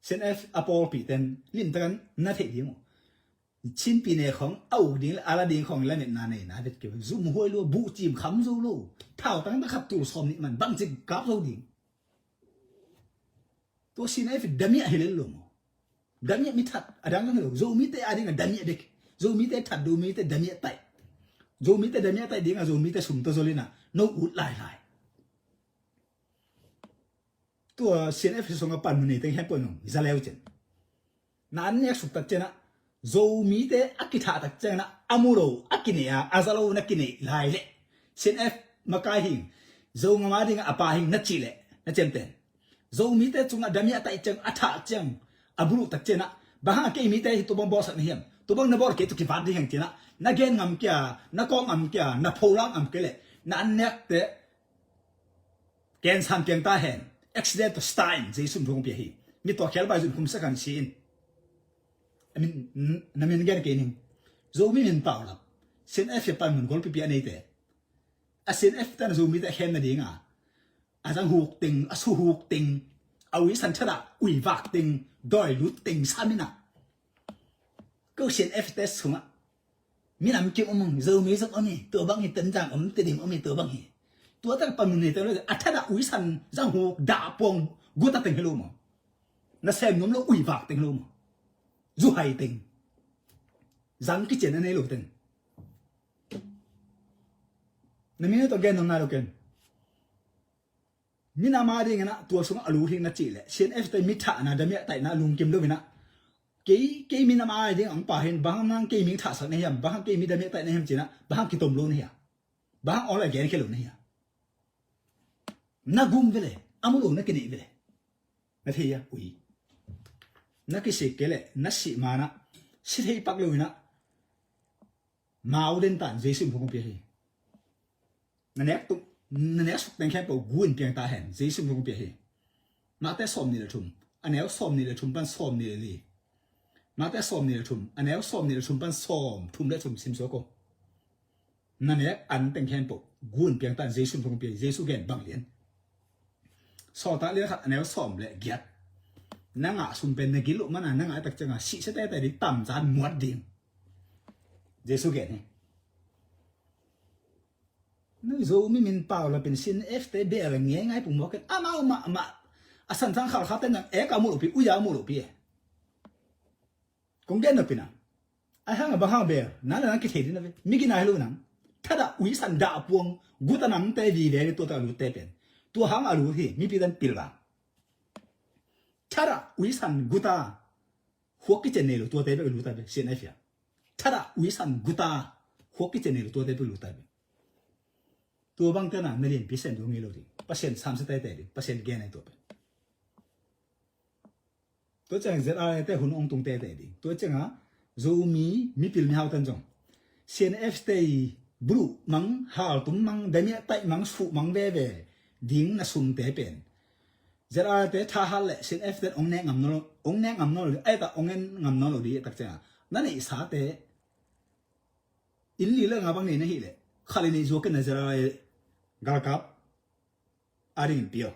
เซนเอฟอปอลปีเต็นลิมตะกันน่าเทดีมั้งชิ้นปีเนของเอาดิ้งอาราดิ้งของแล้วเนี่ยนาเนี่ยนะเด็กเกี่ยวซูมหัวลูบุจิมคำซูลูเท่าตั้งแต่ขับตัวสอมนี่มันบังจิกราบซูดิ้งตัวเซนเอฟดามีอะไรเลยมั้งดามีมิทัดอะไรกันเลยซูมิเตอะไรกันดามีเด็กซูมิเตทัดดูมิเตดามีไตซูมิเตดามีไตดิ้งอะซูมิเตสุมตัวโซลิน่ะโนอุดไล่ตัวเซนเอฟส่งกับปันมันนี่ตั้งแค่ปนงจะเลี้ยวเจนนั่นเนี่ยสุดตัดเจนะโจมีเตอักขิธาตัดเจนะอามูโรอักขิเนียอาซาโลนักกินีไล่เล่เซนเอฟมาคายหิงโจงมาดิ่งอาปาหิงนัดจีเล่นัดเจนเต็นโจมีเตจุงอาดามีอัตไอเจงอัฐาเจงอาบุรุตัดเจนะบางเกมีเตตัวบังบอสนี่เห็นตัวบังนบอร์เกตุกิฟาร์ดิเห็นเจนะนักเกนงำเกียนักกองงำเกียนักโพลังงำเกเล่นั่นเนี่ยเตเกนสันเกียงตาเห็นaccident to stein จะสุ่มทงเปียฮีมีตัวแคลบายจุดคุมสักการชีนนั่นมันแกนเกนิงโจมีมันเปล่าหรอกเซนเอฟปันเหมือนคนปีอันนี้แต่เซนเอฟแต่โจมีแต่แค่นั้นเองอ่ะอาจารย์หูติงอาสูหูติงเอาวิสันชนะอุยวักติงดอยลุติงสามินะก็เซนเอฟแต่สุ่มอ่ะมีน้ำจิ้มมึงโจมีสักอันนี้ตัวบางทีเต็มจังติดอันนี้ตัวบางทีตัวตั้งปันมันนี่แต่เลยอัฐดาอุยสันจังหูด่าปวงกูตัดเต็งให้รู้มั้งนั่นเซมนุ่มแล้วอุยวักเต็งรู้มั้งจู่ไฮเต็งจังกิจนั่นเองรู้เต็งนั่นมีตัวแกนตรงนั้นรู้แกนมีนามาดีงั้นนะตัวสงฆ์อลูทิ้งนัดจีเลยเชนเอฟแต่มิถานะเดี๋ยวมีแต่น่าลุงกิมรู้ไหมนะเกี่มีนามาดีอังป่าเห็นบางนั่งเกี่มีถาสักเนี่ยบางเกี่มีเดี๋ยวมีแต่เนี่ยจีนะบางกิตมรู้เนี่ยบางอะไรแกนแค่รู้เนี่ยนักกุมไปเลยอามุลนักกินไปเลยนั่นเฮียอุ้ยนักกิเสกเลยนักสิมานะสิเฮียปักเลยนะมาอุดนตันเจสุมพงเปียฮีนั่นเองตุนั่นเองสุดแต่งแค่ปกุนเพียงตาเห็นเจสุมพงเปียฮีมาแต่สอมนี่แหละทุ่มอันนี้สอมนี่แหละทุ่มปันสอมนี่เลยมาแต่สอมนี่แหละทุ่มอันนี้สอมนี่แหละทุ่มปันสอมทุ่มและทุ่มซิมโซโกนั่นเองอันแต่งแค่ปกุนเพียงตาเจสุมพงเปียเจสุเกนบังเลียนสอดตาเลี้ยขัดแนวสอมเลยเกียรนั่งอ่ะสุ่มเป็นในกิโลมันนั่งอ่ะตักจังอ่ะสิเสด็จแต่ดิต่ำจานหมวดดิ่งเจสุเกนนี่โจมีมินเปล่าเราเป็นซินเอฟเตเบอะไรเงี้ยไงผมบอกกันมาสันทางข่าวเขาเป็นอย่างอามูลปีอุยามูลปีคงเด่นนะปีน่ะไอ้ห้างบางห้างเบลนั่นนั่นคิดเห็นนะเว้ยมีกินอะไรรู้นังถ้าได้อุยสันดาปวงกูตะนังเตวีเลยตัวตะลุเตเป็นตัวหางอรูที่มีปีดันปิลบ้าถ้าละวิสันกุตาหัวกิจเนลตัวเตเปลุตาเปเสียนไอเฟียถ้าละวิสันกุตาหัวกิจเนลตัวเตเปลุตาเปตัวบางตัวนั้นไม่เรียนพิเศษตรงนี้เลยดิเปอร์เซ็นต์30แต่ดิเปอร์เซ็นต์แกนไอตัวเปตัวจังเจอาแต่หุ่นองตรงแต่ดิตัวจังอ่ะซูมีปิลมีหาวตันจงเสียนเอฟเตบลูมังฮาลตุมมังเดมีไตมังสุมังเวดิ้งน่ะสุ่มเตะเป็นเจอาเตท่าฮัลเล่เซนเอฟเตองเนงงำนอลไอ้ตาองเนงงำนอลดีตักเจ้านั่นไอ้สาเตอินลีเรื่องอะไรบางเนี่ยนะฮิเล่ข้าเลยนี่โจกันนะเจอาเกากับอารินเปียว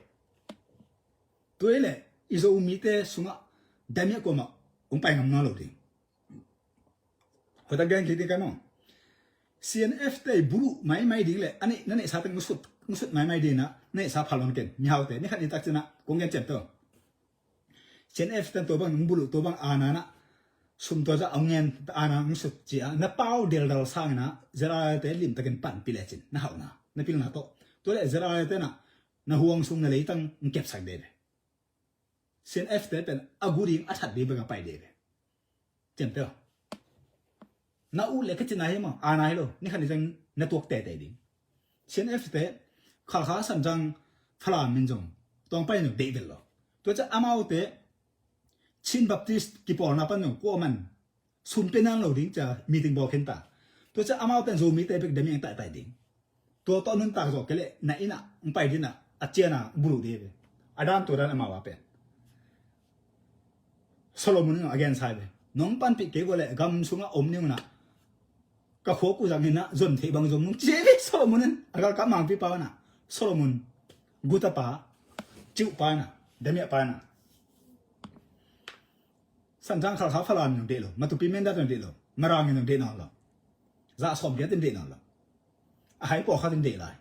ตัวเล่อิโซอุมิเตสุงะเดมีก็มาองไปงำนอลดีพอตะแกงคิดดีกันมั้ง CNF เตบลูไม่ดิ้งเล่อันนี้นั่นไอ้สาเตงสุดไม่ดีนะเนี่ยสาพาลอนเกนมีหาวแต่นี่ขัดนี่ตักจะนะคงยังเจ็บตัวเช่นเอฟตันตัวบางบุรุษตัวบางอานานะสุ่มตัวจะเอาเงินอานาสุดจีอ่ะนับเป้าเดลดาลสังนะจะได้แต่ลิมตะกันปั่นพิเลจินนะหาวนะนับพิลนาโตตัวเล็กจะได้แต่นะนะห่วงสุ่มนั่นเลยตั้งเก็บสักเดบเช่นเอฟแต่เป็นอากูริงอัฐดีบังไปเดบเจ็บตัวน่าอู้เล็กจะไหนมั้งอานาฮิโลนี่ขัดนี่จังนัตัวเตะดิเช่นเอฟแต่ข้าสันจังฟลามินจงต้องไปหนึ่งเดวิลล์ตัวจะอามาอุเตชินบัพติสต์กิปอร์นับหนึ่งกูมันสุนเป็นนั่งเราดิ้งจะมีติงบอกเห็นตาตัวจะอามาอุเตโจมีเตเป็นเดมีอย่างแต่ดิ้งตัวตอนนั้นตากจอกเลยไหนน่ะไปดิน่ะอาเจียน่ะบุรุษเดียวอาดามตัวนั้นอามาว่าเป็นโซโลมอนอ่ะ again ใช่ไหมน้องปันปีเก๋ก็เลยกำสุงอ่ะอมเนี่ยมันน่ะก็ขวกูจังเห็นนะจนที่บางจงเจ๊เลยโซโลมอนนั้นอาการกำมังปีป้าน่ะโซโลมอนกูตาป้าจิ้วป้าน่ะเดมีป้าน่ะ สันจังขลาฟลานนึงเดลมาตุปิเมนดันเดลมารางนึงเดนอลจะสอบเกตินเดนอลหายปอขัดเดลาย